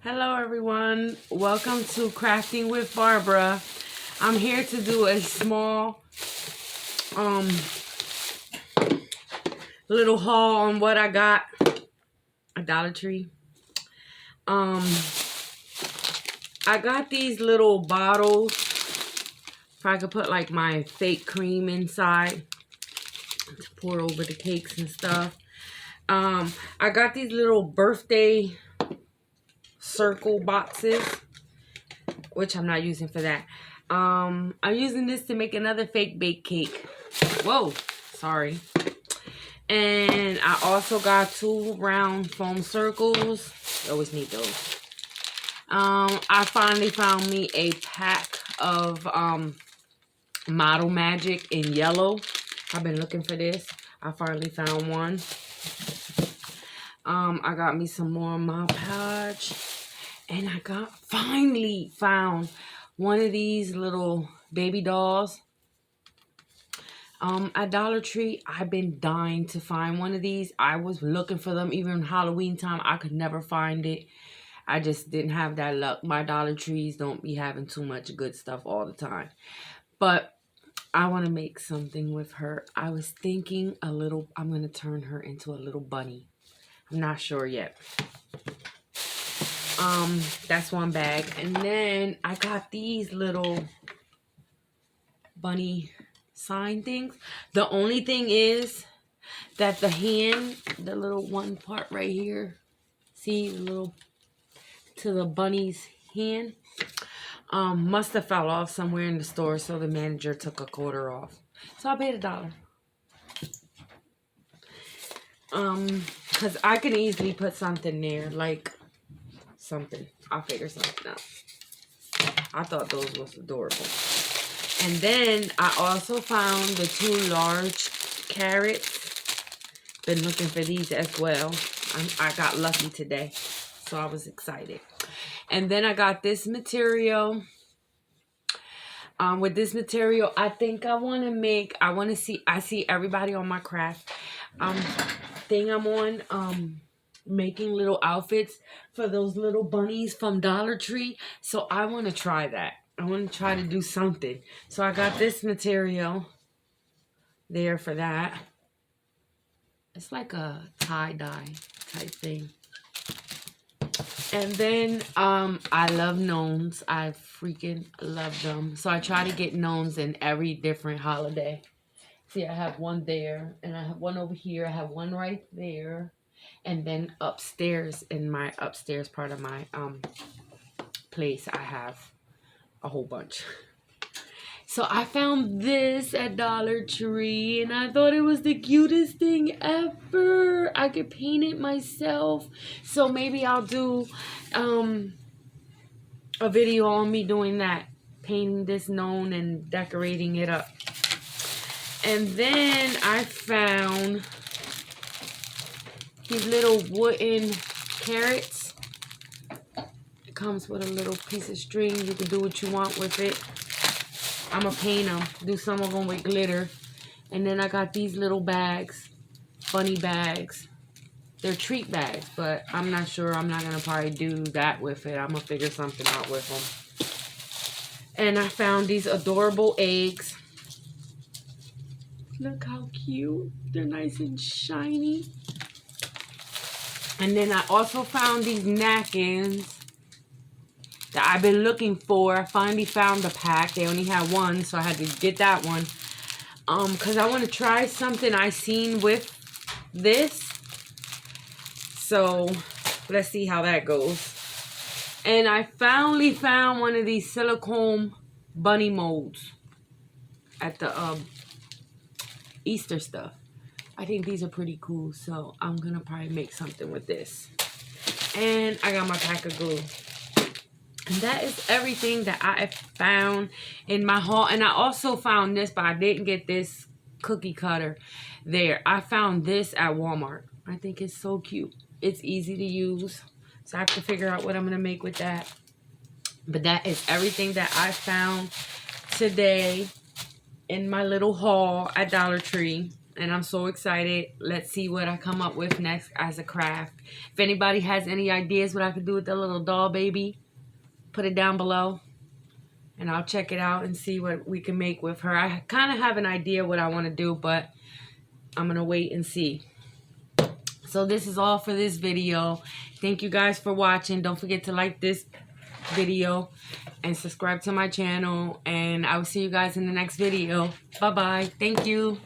Hello everyone, welcome to Crafting with Barbara. I'm here to do a small little haul on what I got at Dollar Tree. I got these little bottles if I could put like my fake cream inside to pour over the cakes and stuff. I got these little birthday circle boxes, which I'm not using for that. I'm using this to make another fake bake cake. Whoa, sorry. And I also got 2 round foam circles. You always need those. I finally found me a pack of Model Magic in yellow. I've been looking for this. I finally found one. I got me some more Mod Podge. And I finally found one of these little baby dolls. At Dollar Tree, I've been dying to find one of these. I was looking for them even Halloween time. I could never find it. I just didn't have that luck. My Dollar Trees don't be having too much good stuff all the time. But I want to make something with her. I was thinking I'm going to turn her into a little bunny. I'm not sure yet. That's one bag. And then I got these little bunny sign things. The only thing is that the hand, the little one part right here, see the little to the bunny's hand, must have fell off somewhere in the store, so the manager took a quarter off. So I paid $1. Because I can easily put something there, like something. I'll figure something out. I thought those was adorable. And then I also found the 2 large carrots. Been looking for these as well. I got lucky today, so I was excited. And then I got this material. With this material, I think I see everybody on my craft thing I'm on, making little outfits for those little bunnies from Dollar Tree. So I want to try that. I want to try to do something. So I got this material there for that. It's like a tie-dye type thing. And then I love gnomes. I freaking love them. So I try to get gnomes in every different holiday. See, I have one there, and I have one over here. I have one right there. And then upstairs, in my upstairs part of my place, I have a whole bunch. So I found this at Dollar Tree, and I thought it was the cutest thing ever. I could paint it myself. So maybe I'll do a video on me doing that. Painting this gnome and decorating it up. And then I found these little wooden carrots. It comes with a little piece of string. You can do what you want with it. I'm going to paint them. Do some of them with glitter. And then I got these little bags. Bunny bags. They're treat bags. But I'm not sure. I'm not going to probably do that with it. I'm going to figure something out with them. And I found these adorable eggs. Look how cute. They're nice and shiny. And then I also found these napkins that I've been looking for. I finally found the pack. They only had one, so I had to get that one. Because I want to try something I seen with this. So, let's see how that goes. And I finally found one of these silicone bunny molds at the Easter stuff. I think these are pretty cool, so I'm going to probably make something with this. And I got my pack of glue. And that is everything that I found in my haul. And I also found this, but I didn't get this cookie cutter there. I found this at Walmart. I think it's so cute. It's easy to use. So I have to figure out what I'm going to make with that. But that is everything that I found today in my little haul at Dollar Tree. and I'm so excited. Let's see what I come up with next as a craft. If anybody has any ideas what I could do with the little doll baby, put it down below, and I'll check it out and see what we can make with her. I kind of have an idea what I want to do, but I'm going to wait and see. So this is all for this video. Thank you guys for watching. Don't forget to like this video and subscribe to my channel, and I will see you guys in the next video. Bye bye. Thank you.